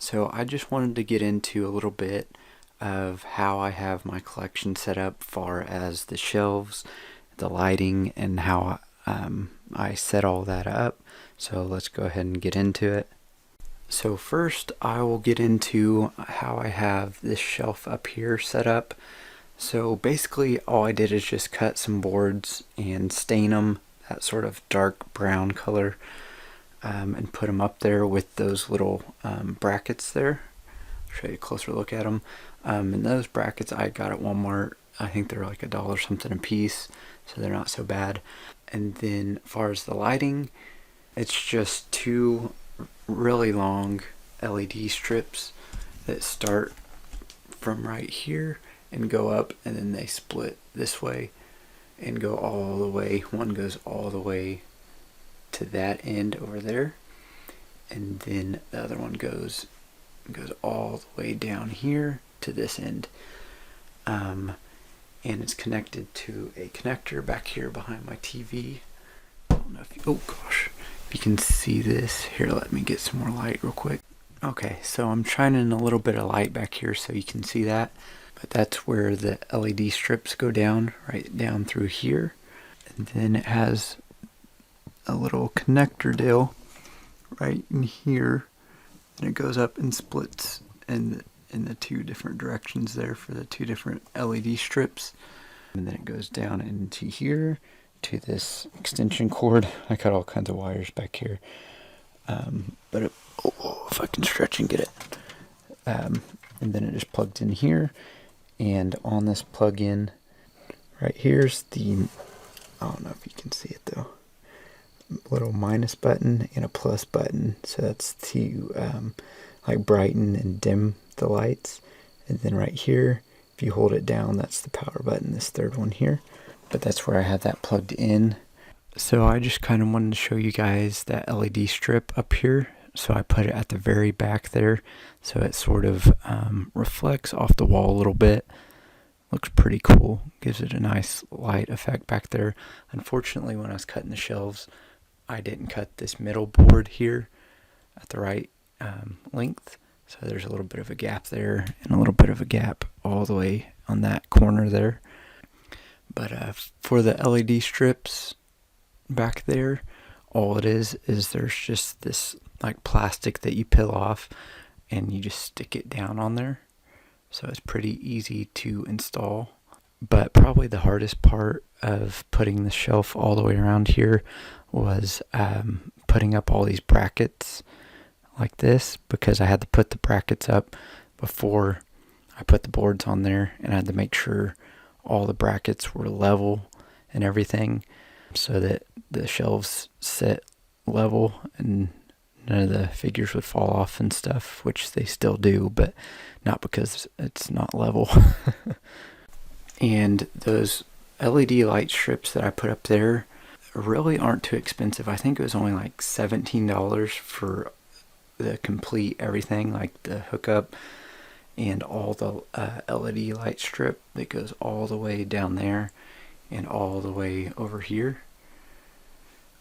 So I just wanted to get into a little bit of how I have my collection set up far as the shelves, the lighting, and how I set all that up. So let's go ahead and get into it. So first I will get into how I have this shelf up here set up. So basically all I did is just cut some boards and stain them that sort of dark brown color, and put them up there with those little brackets there. I'll show you a closer look at them. And those brackets I got at Walmart. I think they're like $1 something a piece, so they're not so bad. And then as far as the lighting, it's just two really long LED strips that start from right here and go up, and then they split this way and go all the way. One goes all the way to that end over there, and then the other one goes all the way down here to this end, and it's connected to a connector back here behind my TV. I don't know if you, oh gosh, if you can see this here. Let me get some more light real quick. Okay, so I'm shining a little bit of light back here so you can see that, but that's where the LED strips go down, right down through here. And then it has a little connector deal right in here, and it goes up and splits in the two different directions there for the two different LED strips. And then it goes down into here to this extension cord. I cut all kinds of wires back here, but if I can stretch and get it, and then it just plugs in here. And on this plug-in right here's the, I don't know if you can see it though, little minus button and a plus button. So that's to like brighten and dim the lights. And then right here, if you hold it down, that's the power button, this third one here. But that's where I have that plugged in. So I just kind of wanted to show you guys that LED strip up here. So I put it at the very back there, so it sort of reflects off the wall a little bit. Looks pretty cool. Gives it a nice light effect back there. Unfortunately, when I was cutting the shelves, I didn't cut this middle board here at the right length. So there's a little bit of a gap there and a little bit of a gap all the way on that corner there. But for the LED strips back there, all it is there's just this like plastic that you peel off and you just stick it down on there. So it's pretty easy to install. But probably the hardest part of putting the shelf all the way around here was putting up all these brackets like this, because I had to put the brackets up before I put the boards on there, and I had to make sure all the brackets were level and everything so that the shelves sit level and none of the figures would fall off and stuff, which they still do, but not because it's not level. And those LED light strips that I put up there really aren't too expensive. I think it was only like $17 for the complete everything, like the hookup and all the LED light strip that goes all the way down there and all the way over here.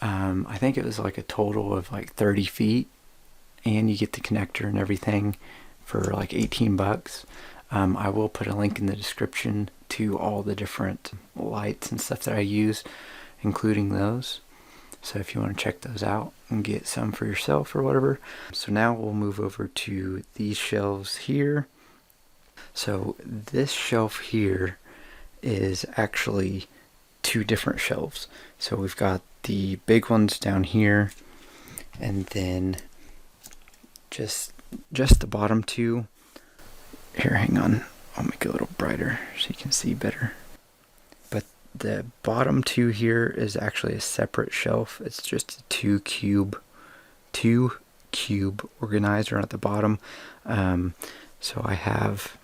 I think it was like a total of like 30 feet, and you get the connector and everything for like $18. I will put a link in the description to all the different lights and stuff that I use, including those. So if you want to check those out and get some for yourself or whatever. So now we'll move over to these shelves here. So this shelf here is actually two different shelves. So we've got the big ones down here, and then just the bottom two. Here, hang on. I'll make it a little brighter so you can see better. But the bottom two here is actually a separate shelf. It's just a two cube organizer at the bottom. So I have,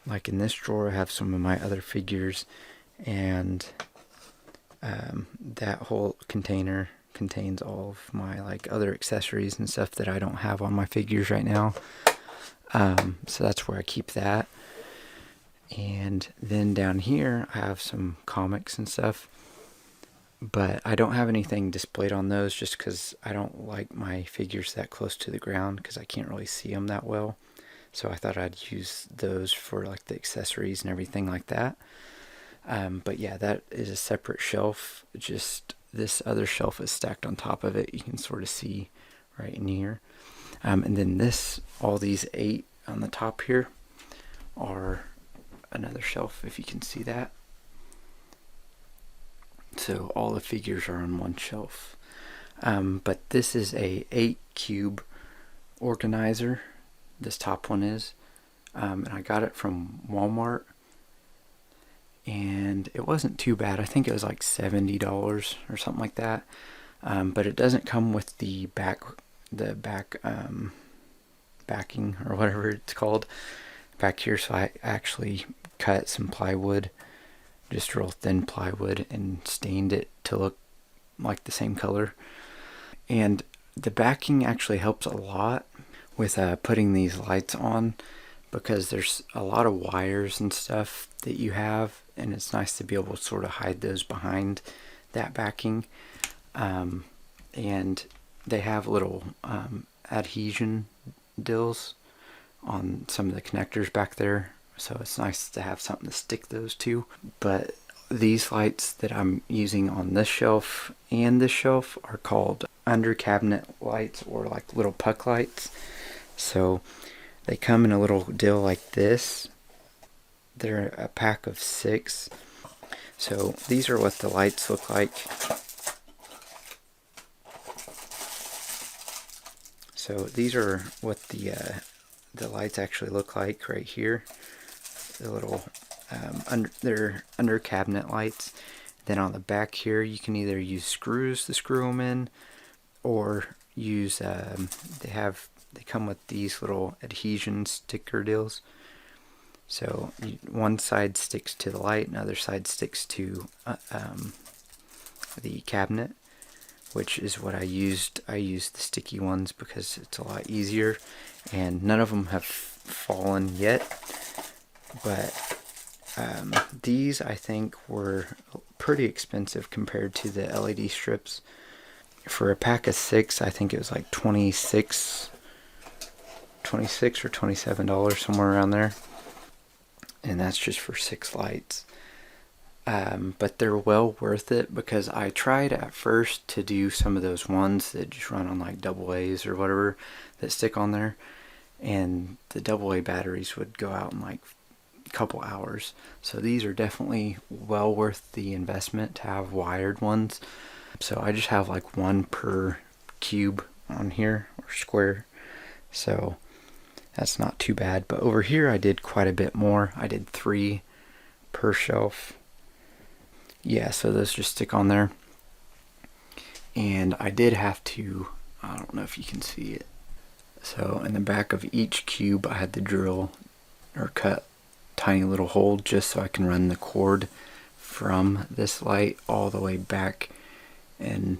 like in this drawer, I have some of my other figures, and that whole container contains all of my like other accessories and stuff that I don't have on my figures right now. So that's where I keep that. And then down here I have some comics and stuff. But I don't have anything displayed on those just because I don't like my figures that close to the ground because I can't really see them that well. So I thought I'd use those for like the accessories and everything like that. But yeah, that is a separate shelf. Just this other shelf is stacked on top of it. You can sort of see right in here. And then all these 8 on the top here are another shelf, if you can see that. So all the figures are on one shelf. But this is a 8 cube organizer. This top one is. And I got it from Walmart. And it wasn't too bad. I think it was like $70 or something like that. But it doesn't come with the back backing or whatever it's called back here. So I actually cut some plywood, just real thin plywood, and stained it to look like the same color. And the backing actually helps a lot with putting these lights on, because there's a lot of wires and stuff that you have, and it's nice to be able to sort of hide those behind that backing. And they have little adhesion dills on some of the connectors back there, so it's nice to have something to stick those to. But these lights that I'm using on this shelf and this shelf are called under cabinet lights, or like little puck lights. So they come in a little dill like this. They're a pack of 6. So these are what the lights look like. So these are what the lights actually look like right here. The little they're under cabinet lights. Then on the back here, you can either use screws to screw them in, or use they come with these little adhesion sticker deals. So one side sticks to the light, and the other side sticks to the cabinet, which is what I used. I used the sticky ones because it's a lot easier, and none of them have fallen yet. But these, I think, were pretty expensive compared to the LED strips. For a pack of 6, I think it was like $26 or $27, somewhere around there. And that's just for 6 lights. But they're well worth it, because I tried at first to do some of those ones that just run on like AA's or whatever that stick on there, and the AA batteries would go out in like a couple hours. So these are definitely well worth the investment to have wired ones. So I just have like 1 per cube on here, or square. So that's not too bad. But over here I did quite a bit more. I did 3 per shelf. Yeah, so those just stick on there. And I did have to, I don't know if you can see it. So in the back of each cube, I had to drill or cut tiny little hole just so I can run the cord from this light all the way back, and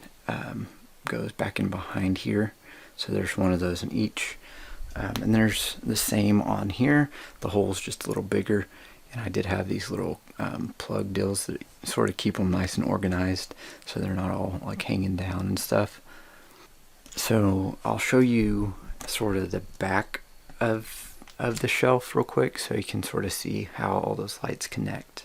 goes back in behind here. So there's one of those in each. And there's the same on here. The hole's just a little bigger. And I did have these little plug deals that sort of keep them nice and organized, so they're not all like hanging down and stuff. So I'll show you sort of the back of the shelf real quick, so you can sort of see how all those lights connect.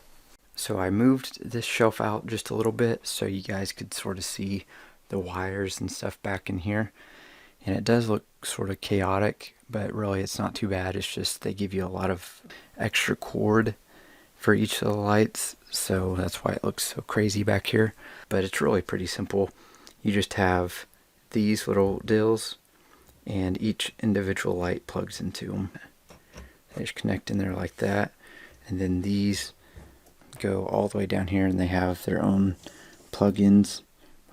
So I moved this shelf out just a little bit so you guys could sort of see the wires and stuff back in here. And it does look sort of chaotic, but really it's not too bad. It's just they give you a lot of extra cord for each of the lights, so that's why it looks so crazy back here. But it's really pretty simple. You just have these little dills, and each individual light plugs into them. They just connect in there like that, and then these go all the way down here, and they have their own plug-ins.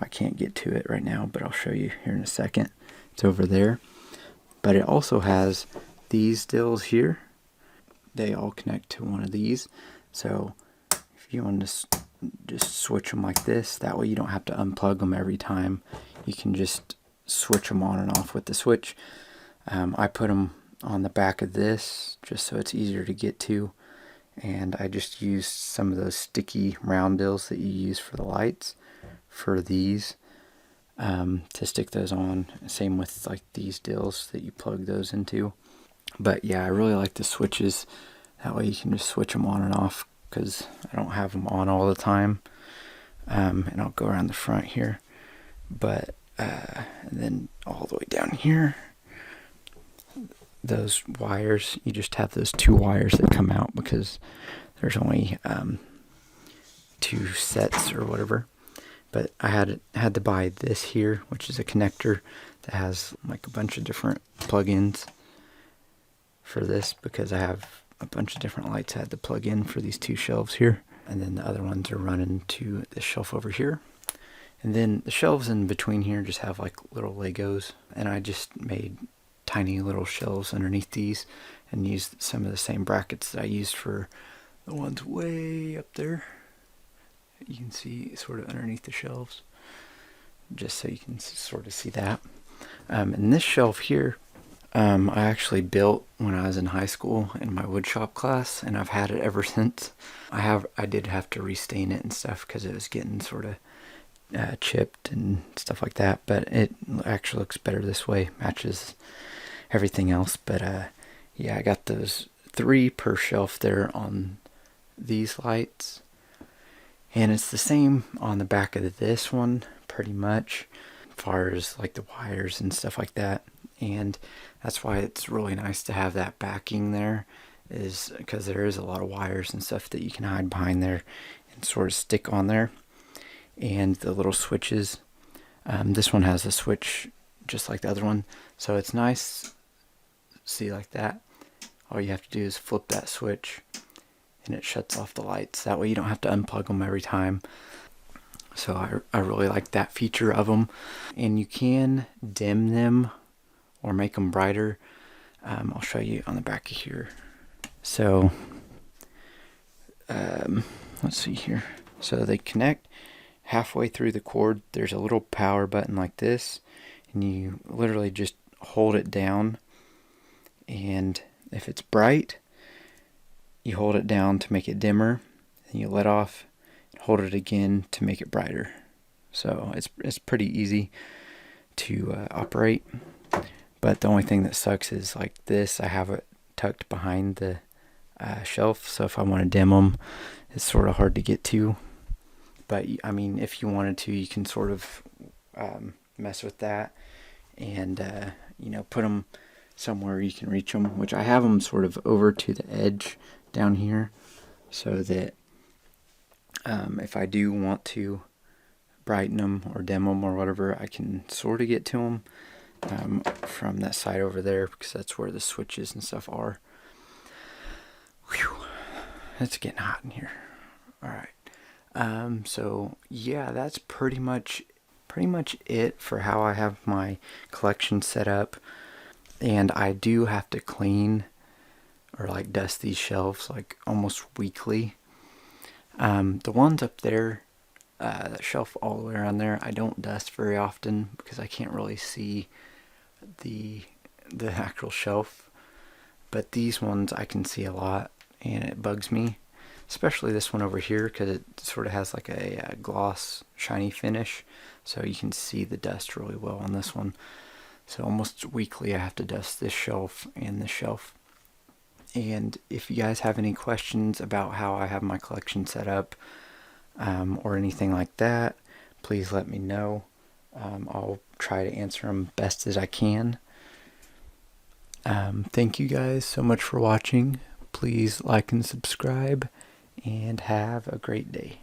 I can't get to it right now, but I'll show you here in a second. It's over there. But it also has these dills here. They all connect to one of these. So if you want to just switch them like this, that way you don't have to unplug them every time. You can just switch them on and off with the switch. I put them on the back of this just so it's easier to get to. And I just used some of those sticky round dills that you use for the lights for these to stick those on. Same with like these deals that you plug those into. But yeah, I really like the switches. That way you can just switch them on and off, because I don't have them on all the time. And I'll go around the front here. But and then all the way down here, those wires, you just have those 2 wires that come out, because there's only 2 sets or whatever. But I had to buy this here, which is a connector that has like a bunch of different plug-ins for this, because I have a bunch of different lights I had to plug in for these 2 shelves here. And then the other ones are running to this shelf over here. And then the shelves in between here just have like little Legos, and I just made tiny little shelves underneath these and used some of the same brackets that I used for the ones way up there. You can see sort of underneath the shelves, just so you can sort of see that. And this shelf here, I actually built when I was in high school in my woodshop class, and I've had it ever since. I did have to restain it and stuff because it was getting sort of chipped and stuff like that, but it actually looks better this way, matches everything else. But yeah, I got those 3 per shelf there on these lights, and it's the same on the back of this one pretty much, as far as like the wires and stuff like that. And that's why it's really nice to have that backing there, is because there is a lot of wires and stuff that you can hide behind there and sort of stick on there. And the little switches, this one has a switch just like the other one, so it's nice. See, like that, all you have to do is flip that switch and it shuts off the lights. That way you don't have to unplug them every time. So I really like that feature of them. And you can dim them or make them brighter. I'll show you on the back of here. So let's see here. So they connect. Halfway through the cord, there's a little power button like this, and you literally just hold it down, and if it's bright, you hold it down to make it dimmer, and you let off, and hold it again to make it brighter. So it's pretty easy to operate. But the only thing that sucks is like this, I have it tucked behind the shelf, so if I want to dim them, it's sort of hard to get to. But I mean, if you wanted to, you can sort of mess with that and put them somewhere you can reach them, which I have them sort of over to the edge down here, so that if I do want to brighten them or dim them or whatever, I can sort of get to them from that side over there, because that's where the switches and stuff are. Whew, it's getting hot in here. All right. So yeah, that's pretty much it for how I have my collection set up. And I do have to clean or like dust these shelves like almost weekly. The ones up there, that shelf all the way around there, I don't dust very often because I can't really see the actual shelf. But these ones I can see a lot, and it bugs me. Especially this one over here, because it sort of has like a gloss, shiny finish, so you can see the dust really well on this one. So almost weekly I have to dust this shelf and this shelf. And if you guys have any questions about how I have my collection set up, or anything like that, please let me know. I'll try to answer them best as I can. Thank you guys so much for watching. Please like and subscribe, and have a great day.